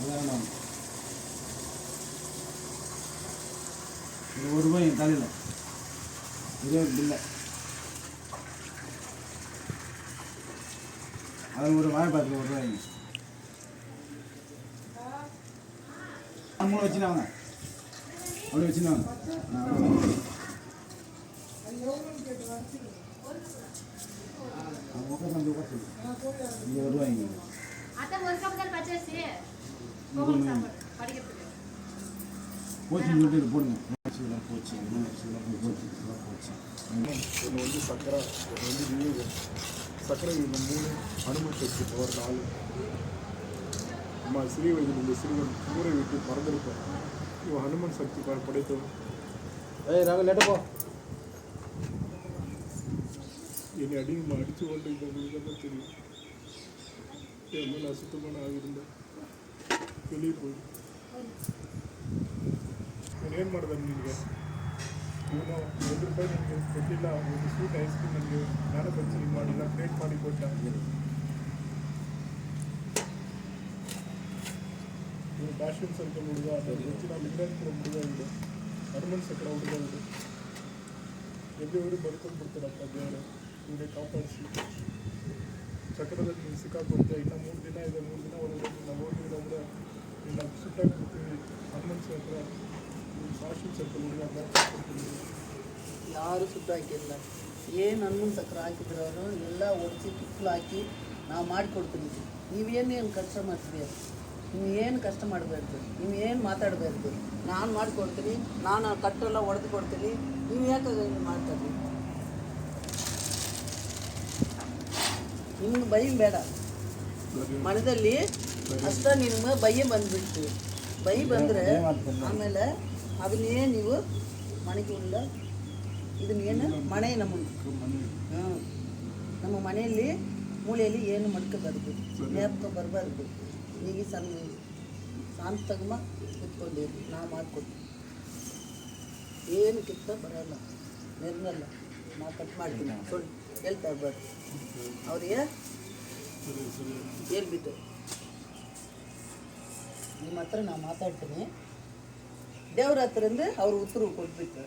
அதான் ஒரு ரூபாய் என் தலையில் 20 இல்லை. அதில் ஒரு வாழைப்பழத்தில் 1 ரூபாய்ங்க. 3 வச்சுனாங்க அப்படி வச்சுனாங்க. இங்கே 1 ரூபாய்ங்க. போச்சுன்னு சொல்லிட்டு இது போடுங்க. போச்சு போச்சு போச்சு. ஒன்று வந்து சக்கரை, ஒன்று வந்து விவேகம். சக்கரை இந்த 3, அனுமன் சக்தி பவர் 4. அம்மா சிறிய வயதில் இந்த சிறுவன் ஊரை விட்டு மறந்திருப்பான். இவன் ஹனுமன் சக்தி படைத்தவன். நாங்கள் நெட்டப்போ என்னை அடிங்கம்மா அடித்து கொண்டு இந்த உங்களுக்கு தான் தெரியும். என் மேலே அசுத்தமான ஆகியிருந்தேன். வெளியே போய் ಏನು ಮಾಡಿದೆ ನಿನಗೆ? ಇವನು 1 ರೂಪಾಯಿ ನಿನಗೆ ಕೊಟ್ಟಿಲ್ಲ, ಒಂದು ಸ್ವೀಟ್ ಐಸ್ ಕ್ರೀಮ್ ನನಗೆ ನಾನೇ ಪಂಚರಿಂಗ್ ಮಾಡಿಲ್ಲ, ಪ್ಲೇಟ್ ಮಾಡಿ ಕೊಟ್ಟ. ಇವರು ಕಾಶ್ಮೀರ್ ಸರ್ಕಲ್ ಹುಡುಗ, ಅದರ ಹೆಚ್ಚಿನ ಲಿಂಗಾಯತಪುರ ಹುಡುಗ, ಇವರು ಹನುಮನ್ ಸಕ್ಕರ ಹುಡುಗ. ಇವರು ಎಲ್ಲಿವರು ಬರ್ಕೊಂಡು ಬಿಡ್ತಾರಪ್ಪ ದೇವರು, ಇವರೇ ಕಾಪಾಡಿಸಿ. ಚಕ್ರದಲ್ಲಿ ನೀನು ಸಿಕ್ಕಾಕೊಡ್ತೀಯ. ಇನ್ನು 3 ದಿನ ಇದೆ, 3 ದಿನ ಒಳಗೆ ನಾವು ಹೋಗಿಲ್ಲ ಅಂದರೆ ನಿನ್ನ ಸುಟ್ಟಾಕ್ಬಿಡ್ತೀವಿ. ಹನುಮನ್ ಸಕ್ಕರ ಯಾರು ಸುಟ್ಟು ಹಾಕಿಲ್ಲ. ಏನು ಹನುಮನ್ ಸಕ್ಕರೆ ಹಾಕಿದ್ರು ಅವರು ಎಲ್ಲ ಒಡಿಸಿ ತುಪ್ಪಲು ಹಾಕಿ ನಾವು ಮಾಡಿಕೊಡ್ತೀವಿ. ನೀವೇನು ಕಷ್ಟ ಮಾಡ್ತೀವಿ, ನೀವೇನು ಕಷ್ಟ ಮಾಡಬಾರ್ದು, ನೀವೇನು ಮಾತಾಡಬಾರ್ದು. ನಾನು ಮಾಡಿಕೊಡ್ತೀನಿ, ನಾನು ಕಟ್ಟೆಲ್ಲ ಒಡೆದು ಕೊಡ್ತೀನಿ. ನೀವು ಯಾಕೆ ಮಾಡ್ತೀರಿ? ನಿಮ್ಗೆ ಭಯ ಬೇಡ. ಮನದಲ್ಲಿ ಅಷ್ಟ ನಿಮ್ಗೆ ಭಯ ಬಂದುಬಿಡ್ತು. ಭಯ ಬಂದರೆ ಆಮೇಲೆ ಅದನ್ನೇ ನೀವು ಮನೆಗೆ ಉಳ್ಳ ಇದನ್ನೇನು ಮನೆ ನಮ್ಮ ಮನೆಯಲ್ಲಿ ಮೂಲೆಯಲ್ಲಿ ಏನು ಮಡ್ಕೋಬಾರ್ದು, ಜ್ಞಾಪಕ ಬರಬಾರ್ದು. ಈಗ ಶಾಂತಗಮ್ಮ ಕುತ್ಕೊಂಡಿರಿ, ನಾವು ಮಾಡಿಕೊಡ್ತೀವಿ. ಏನು ಕಿತ್ತ ಬರೋಲ್ಲ, ನೆರನಲ್ಲ. ನಾವು ಕಟ್ ಮಾಡ್ತೀವಿ, ಸುಳ್ಳು ಹೇಳ್ತಾ ಇರ್ಬಾರ್ದು. ಅವ್ರಿಗೆ ಹೇಳ್ಬಿಟ್ಟು ನಿಮ್ಮ ಹತ್ರ ನಾನು ಮಾತಾಡ್ತೀನಿ. ದೇವ್ರ ಹತ್ರಿಂದ ಅವ್ರು ಉತ್ತರ ಕೊಟ್ಬಿಟ್ರು,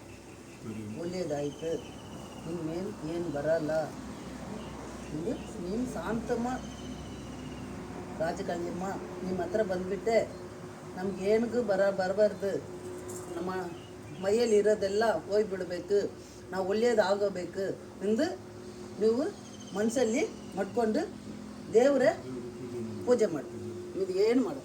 ಒಳ್ಳೇದಾಯ್ತು, ನಿಮ್ಮೇನು ಏನು ಬರಲ್ಲ, ನೀನು ಶಾಂತಮ್ಮ ರಾಜಕಾಳಿಯಮ್ಮ ನಿಮ್ಮ ಹತ್ರ ಬಂದುಬಿಟ್ಟೆ, ನಮಗೇನಿಗೂ ಬರಬಾರ್ದು. ನಮ್ಮ ಮೈಯಲ್ಲಿ ಇರೋದೆಲ್ಲ ಹೋಗ್ಬಿಡ್ಬೇಕು, ನಾವು ಒಳ್ಳೇದಾಗಬೇಕು ಎಂದು ನೀವು ಮನಸ್ಸಲ್ಲಿ ಮಾಡ್ಕೊಂಡು ದೇವರ ಪೂಜೆ ಮಾಡಿ. ಇದು ಏನು ಮಾಡೋದು?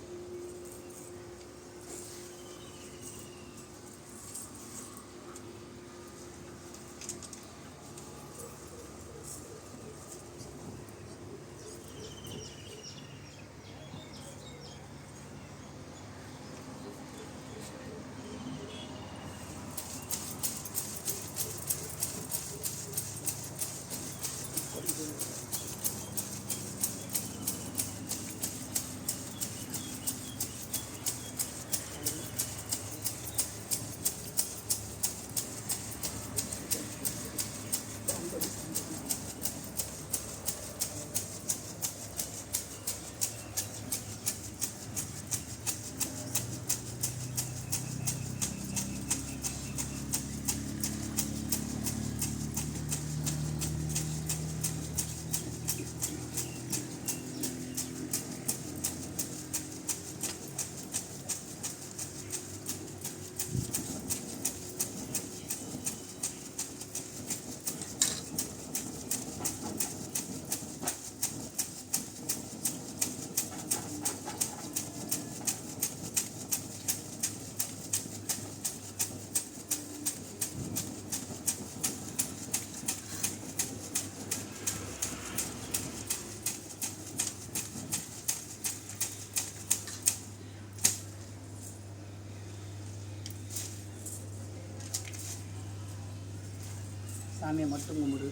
சாமியை மட்டும் கும்பிடு,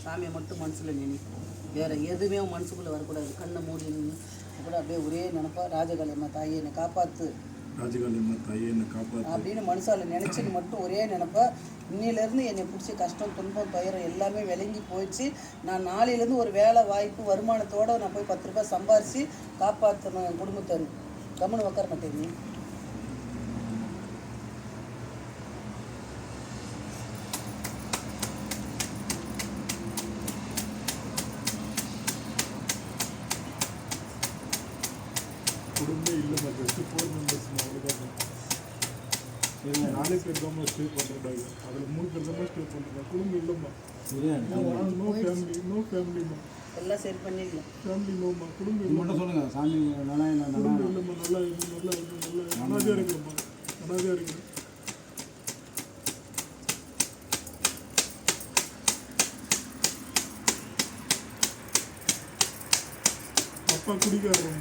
சாமியை மட்டும் மனசில் நினை. வேறு எதுவுமே மனசுக்குள்ளே வரக்கூடாது. கண்ணை மூடி நின்று கூட அப்படியே ஒரே நினைப்பா, ராஜகாளியம்மா தாயே என்னை காப்பாற்று, ராஜகாளியம்மா தாயே என்னை காப்பாற்று அப்படின்னு மனசால் நினச்சிட்டு மட்டும் ஒரே நினைப்பா. இன்னிலேருந்து என்னை பிடிச்சி கஷ்டம் துன்பம் துயரம் எல்லாமே விளங்கி போயிடுச்சு. நான் நாளையிலேருந்து ஒரு வேலை வாய்ப்பு வருமானத்தோடு நான் போய் 10 ரூபாய் சம்பாரித்து காப்பாற்றணும் என் குடும்பத்தை கம்முன்னு உட்கார மாட்டேன் நீ. குடும்பமே இல்லைம்மா, ஜஸ்ட் 4 members அவ்வளோதான். நாலே பேர் தான் ஸ்டே பண்ணுறாங்க, அதில் 3 பேர் தான் ஸ்டே பண்ணுறாங்க. குடும்பம் இல்லைம்மா, சரியா நோ ஃபேமிலிம்மா. எல்லாம் சரி பண்ணிடலாம். ஃபேமிலி நோம்மா, குடும்பம் இது மட்டும் சொல்லுங்க சாமி நல்லா இல்லை நல்லா குடும்பம் இல்லைம்மா. நல்லா அனாதையாக இருக்கிறோம்மா, அனாதையாக இருக்கிறேன். அப்பா குடிக்காரம்மா.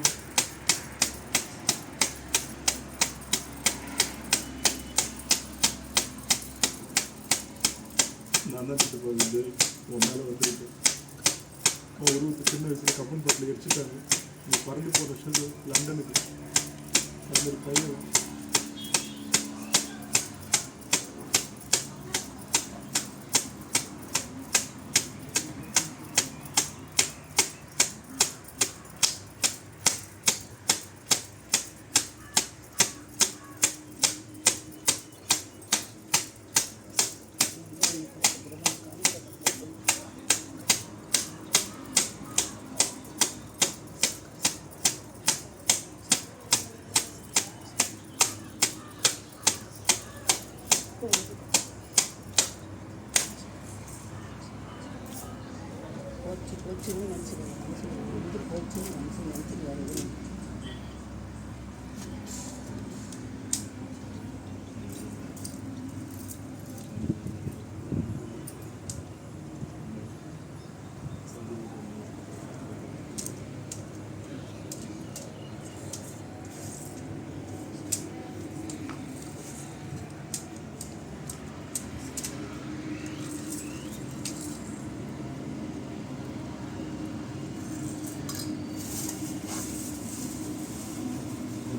நான் தான் திட்டு போகுது உன் மேலே வந்துருக்கேன். ஒரு சின்ன வயசில் கப்பன் பட்டில் எரிச்சிட்டாங்க. நீ பறந்து போகிற விஷயம் லண்டனுக்கு அது ஒரு பையன். போச்சுன்னு நினச்சிக்கிறேன். இது போச்சுன்னு நினச்சிக்கிறாரு.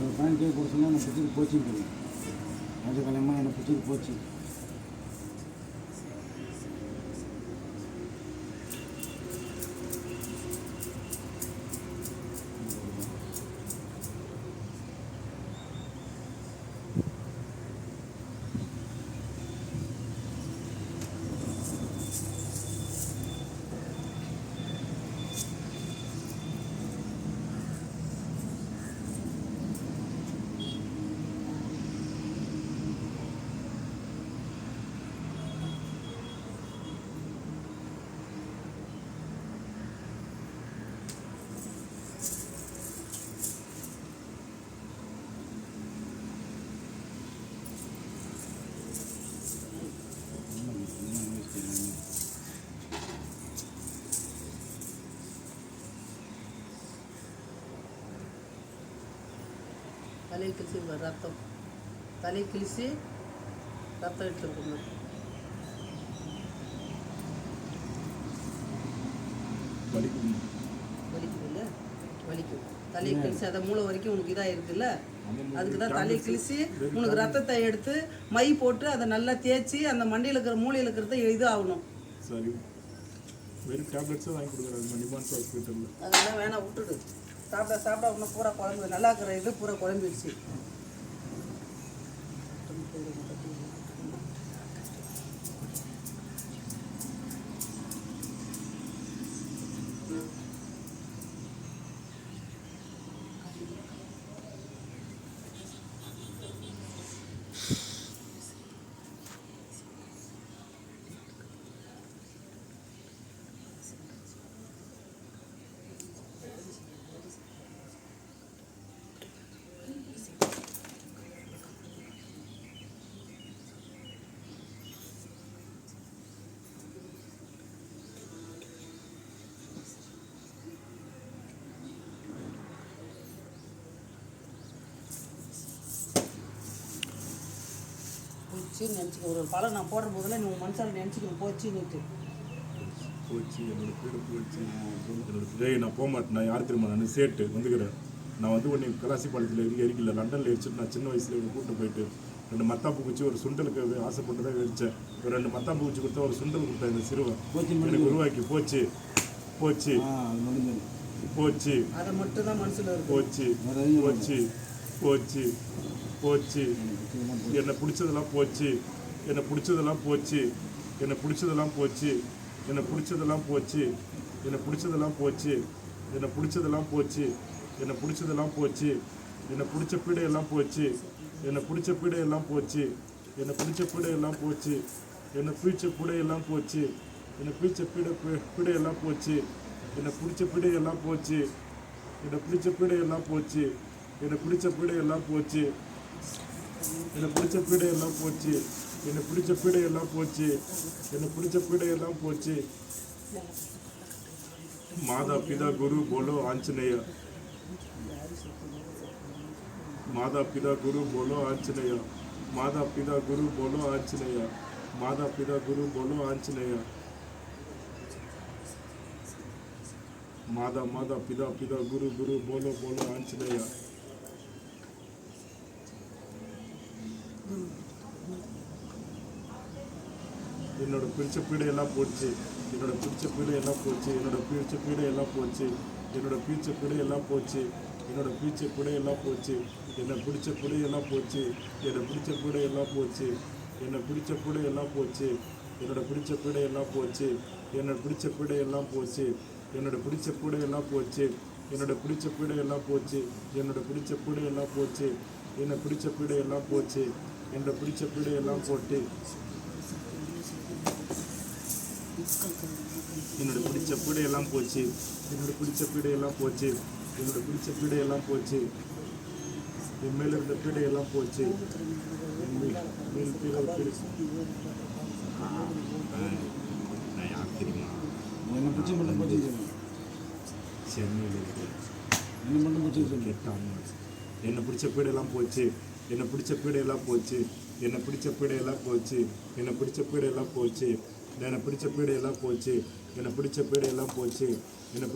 ஒரு பையன் கேட்க கொடுத்தீங்கன்னா என்னை பிடிச்சிட்டு போச்சுன்னு சொல்லி ராஜ கல்யாணமாக என்னை பிடிச்சிட்டு போச்சு. தலையை கிழிச்சி ரத்தம், தலையை கிழிச்சி ரத்தம் எடுத்துருக்கணும். வலிக்கும் வலிக்குதுல்ல, வலிக்கும். தலையை கிழிச்சி அதை மூளை வரைக்கும் உனக்கு இதாக இருக்குல்ல, அதுக்கு தான் தலையை கிழிச்சி உனக்கு ரத்தத்தை எடுத்து மை போட்டு அதை நல்லா தேய்ச்சி அந்த மண்டையில் இருக்கிற மூளையில் இருக்கிறத இது ஆகணும். சரி, வெறும் டேப்லெட்ஸும் வாங்கி கொடுக்குறாங்க நிமான்ஸ் ஹாஸ்பிட்டலில். அதெல்லாம் வேணாம், விட்டுடு. சாப்பிட சாப்பிட இன்னும் பூரா குழம்பு நல்லா இருக்கிற இது பூரா குழம்பிடுச்சு. போச்சுன்னு நினச்சிக்க, ஒரு பழம் நான் போடுற போதெல்லாம் நீ உன் மனசால் நினச்சிக்கணும் போச்சுன்னுட்டு. போச்சு, என்னோட பேர் போச்சு. நான் போக மாட்டேன். நான் யார் தெரியுமா, நான் சேட்டு வந்துக்கிறேன். நான் வந்து உன்னை கலாசிப்பாளையத்தில் எரிக்கல, லண்டனில் எரிச்சிட்டு நான் சின்ன வயசில் கூப்பிட்டு போயிட்டு 2 மத்தாப்பு குச்சி ஒரு சுண்டலுக்கு ஆசைப்பட்டு தான் எரிச்சேன். ஒரு 2 மத்தாப்பு குச்சி கொடுத்தா ஒரு சுண்டல் கொடுத்தேன். இந்த சிறுவன் எனக்கு உருவாக்கி போச்சு போச்சு போச்சு, அதை மட்டும் தான் மனசில் இருக்கு. போச்சு போச்சு போச்சு போச்சு. என்னை பிடிச்சதெல்லாம் போச்சு. என்னை பிடிச்சதெல்லாம் போச்சு. என்னை பிடிச்சதெல்லாம் போச்சு. என்னை பிடிச்சதெல்லாம் போச்சு. என்னை பிடிச்சதெல்லாம் போச்சு. என்னை பிடிச்சதெல்லாம் போச்சு. என்னை பிடிச்சதெல்லாம் போச்சு. என்னை பிடிச்ச பீடையெல்லாம் போச்சு. என்னை பிடிச்ச பீடையெல்லாம் போச்சு. என்னை பிடிச்ச பீடையெல்லாம் போச்சு. என்னை பிடிச்ச பீடையெல்லாம் போச்சு. என்னை பிடிச்ச பீடையெல்லாம் போச்சு. என்னை பிடிச்ச பீடையெல்லாம் போச்சு. என்னை பிடிச்ச பீடையெல்லாம் போச்சு. என்னை பிடிச்ச பீடையெல்லாம் போச்சு. என்னை பிடிச்ச பீடையெல்லாம் போச்சு. என்னை பிடிச்ச பீடையெல்லாம் போச்சு. என்னை பிடிச்ச பீடையெல்லாம் போச்சு. மாதா பிதா குரு போலோ ஆஞ்சநேய. மாதா பிதா குரு போலோ ஆஞ்சநேய. மாதா பிதா குரு போலோ ஆஞ்சநேய. மாதா பிதா குரு போலோ ஆஞ்சநேய. மாதா மாதா பிதா பிதா குரு குரு போலோ போலோ ஆஞ்சநேய. என்னோட பிடிச்ச பீடையெல்லாம் போச்சு. என்னோட பிடிச்ச பீடையெல்லாம் போச்சு. என்னோட பிடிச்ச பீடையெல்லாம் போச்சு. என்னோட பிடிச்ச பீடையெல்லாம் போச்சு. என்னோட பிடிச்ச பீடையெல்லாம் போச்சு. என்னை பிடிச்ச பீடையெல்லாம் போச்சு. என்னை பிடிச்ச பீடையெல்லாம் போச்சு. என்னை பிடிச்ச பீடையெல்லாம் போச்சு. என்னோட பிடிச்ச பீடையெல்லாம் போச்சு. என்னோட பிடிச்ச பீடையெல்லாம் போச்சு. என்னோட பிடிச்ச பீடையெல்லாம் போச்சு. என்னோட பிடிச்ச பீடையெல்லாம் போச்சு. என்னோட பிடிச்ச பீடையெல்லாம் போச்சு. என்னை பிடிச்ச பீடையெல்லாம் போச்சு. என்னோட பிடிச்ச பீடையெல்லாம் போட்டு என்னோட பிடிச்ச பீடையெல்லாம் போச்சு. என்னோட பிடிச்ச பீடையெல்லாம் போச்சு. என்னோட பிடிச்ச பீடையெல்லாம் போச்சு. என் மேல இருந்த பீடையெல்லாம் போச்சு. என் மேல் பீடை நான் யார் தெரியுமா? என்னை பிடிச்சி மட்டும் போச்சு சென்னையில் இருக்கு. என்னை மட்டும் பிடிச்சி சொல்லு. கேட்டாங்க. என்னை பிடிச்ச பீடையெல்லாம் போச்சு. என்னை பிடிச்ச பீடையெல்லாம் போச்சு. என்னை பிடிச்ச பீடையெல்லாம் போச்சு. என்னை பிடிச்ச பீடையெல்லாம் போச்சு. என்னை பிடிச்ச பீடையெல்லாம் போச்சு. என்னை பிடிச்ச பீடையெல்லாம் போச்சு. என்னை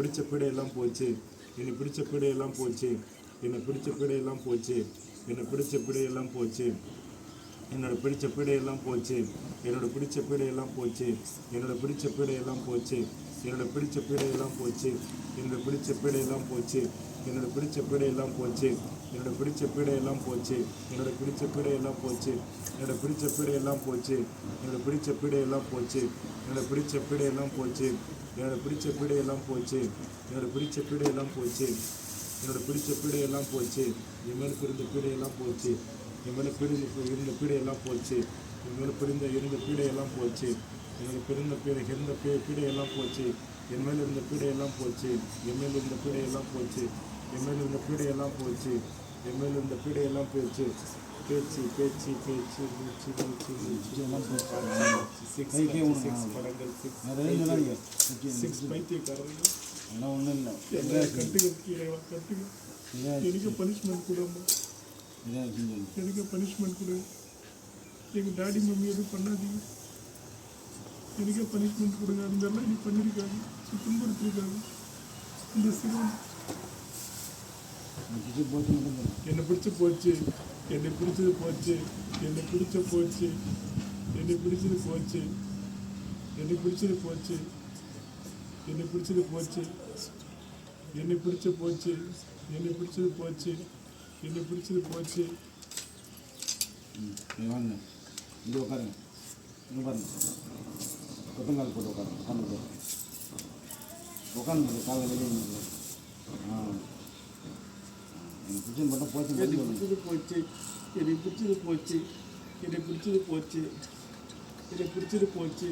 பிடிச்ச பீடையெல்லாம் போச்சு. என்னை பிடிச்ச பீடையெல்லாம் போச்சு. என்னை பிடிச்ச பீடையெல்லாம் போச்சு. என்னை பிடிச்ச பீடையெல்லாம் போச்சு. என்னோட பிடிச்ச பீடையெல்லாம் போச்சு. என்னோட பிடிச்ச பீடையெல்லாம் போச்சு. என்னோட பிடிச்ச பீடையெல்லாம் போச்சு. என்னோட பிடிச்ச பீடையெல்லாம் போச்சு. என்னோட பிடிச்ச பீடையெல்லாம் போச்சு. என்னோட பிடிச்ச பீடையெல்லாம் போச்சு. என்னோட பிடிச்ச பீடையெல்லாம் போச்சு. என்னோட பிடிச்ச பீடையெல்லாம் போச்சு. என்னோட பிடிச்ச பீடையெல்லாம் போச்சு. என்னோட பிடிச்ச பீடையெல்லாம் போச்சு. என்னோட பிடிச்ச பீடையெல்லாம் போச்சு. என்னோட பிடிச்ச பீடையெல்லாம் போச்சு. என்னோட பிடிச்ச பீடையெல்லாம் போச்சு. என்னோட பிடிச்ச பீடையெல்லாம் போச்சு. என் மேலே பிரிந்த பீடையெல்லாம் போச்சு. என் மேலே இருந்த பீடையெல்லாம் போச்சு. என் மேலே இருந்த பீடையெல்லாம் போச்சு. என்னோட இருந்த பீடையெல்லாம் போச்சு. என் மேலே இருந்த பீடையெல்லாம் போச்சு. என் மேலே இருந்த பீடையெல்லாம் போச்சு. என் மேலே இருந்த பீடையெல்லாம் போச்சு. என் மேலே இருந்த பீடையெல்லாம் போச்சு. பேச்சு பேச்சு பேச்சு மூச்சு மூச்சு மூச்சு எல்லாம் போச்சு. சிக்ஸ் கைக்கே ஒன்று சிக்ஸ் படங்கள் நிறைய நல்லா சிக்ஸ் பைத்தியக்காரர்கள் எல்லாம் ஒன்றும் இல்லை எல்லாம் கட்டுங்க கீழே கட்டுங்க. எனக்கு பனிஷ்மெண்ட் கூடம்மா. இதாக செஞ்சு எனக்கு பனிஷ்மெண்ட் கொடு. எங்கள் டாடி மம்மி எதுவும் பண்ணாதீங்க. எனக்கே பனிஷ்மெண்ட் கொடுங்க. அந்த மாதிரிலாம் நீ பண்ணியிருக்காங்க. துன்புறுத்திருக்காங்க. இந்த சிறுவன் பிடிச்சி போச்சு மட்டும் சொல்லு. என்னை பிடிச்சி போச்சு. என்னை பிடிச்சது போச்சு. என்னை பிடிச்ச போச்சு. என்னை பிடிச்சது போச்சு. என்னை பிடிச்சது போச்சு. என்னை பிடிச்சது போச்சு. என்னை பிடிச்ச போச்சு. என்னை பிடிச்சது போச்சு. என்னை பிடிச்சது போச்சு. வாங்க இங்கே உட்காருங்க. இங்கே பாருங்க. கொத்தங்கால் போட்டு உட்காருங்க. உட்காந்து காலை வெளியே ஆ எனக்கு பிடிச்சது மட்டும் போச்சு. என்னை பிடிச்சது போச்சு. என்னை பிடிச்சது போச்சு. என்னை பிடிச்சது போச்சு. என்னை பிடிச்சது போச்சு.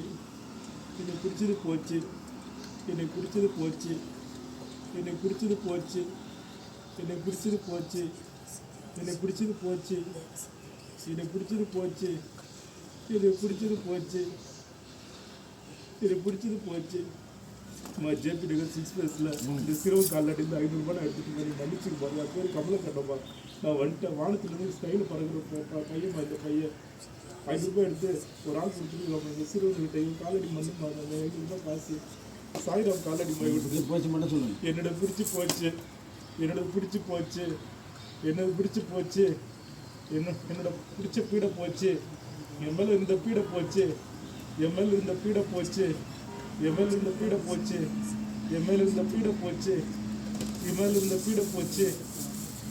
என்னை பிடிச்சது போச்சு. என்னை பிடிச்சது போச்சு. என்னை பிடிச்சது போச்சு. என்னை பிடிச்சது போச்சு. என்னை பிடிச்சது போச்சு. என்னை பிடிச்சது போச்சு. என்னை பிடிச்சது போச்சு. என்னை பிடிச்சது போச்சு. ஜேபி நகர் 6+ல இந்த சிறுவன் காலடிந்து 500 ரூபாய் நான் எடுத்துட்டு போய் மன்னிச்சுக்கு பாருங்க. அது பேர் கமலக்கண்ணப்பா. நான் வந்துட்டேன். வானத்துலேருந்து ஸ்டைலில் பறகுற பையன் இந்த பையன் 500 ரூபாய் எடுத்து ஒரு ஆள் கொடுத்துட்டு இந்த சிறுவன்கிட்ட இவன் காலடி மண்ணு அந்த 500 ரூபாய் காசு சாயிரம் காலடி போய் விட்டு போச்சு மட்டும் சொல்லுங்க. என்னோட பிடிச்சி போச்சு. என்னோட பிடிச்சி போச்சு. என்னோட பிடிச்சி போச்சு. என்னோட பிடிச்ச பீடை போச்சு. என் மேலே இருந்த பீடை போச்சு. என் மேலே இருந்த பீடை போச்சு. என் மேலே இருந்த பீடை போச்சு. என் மேலே இருந்த பீடை போச்சு. என் மேலே இருந்த பீடை போச்சு.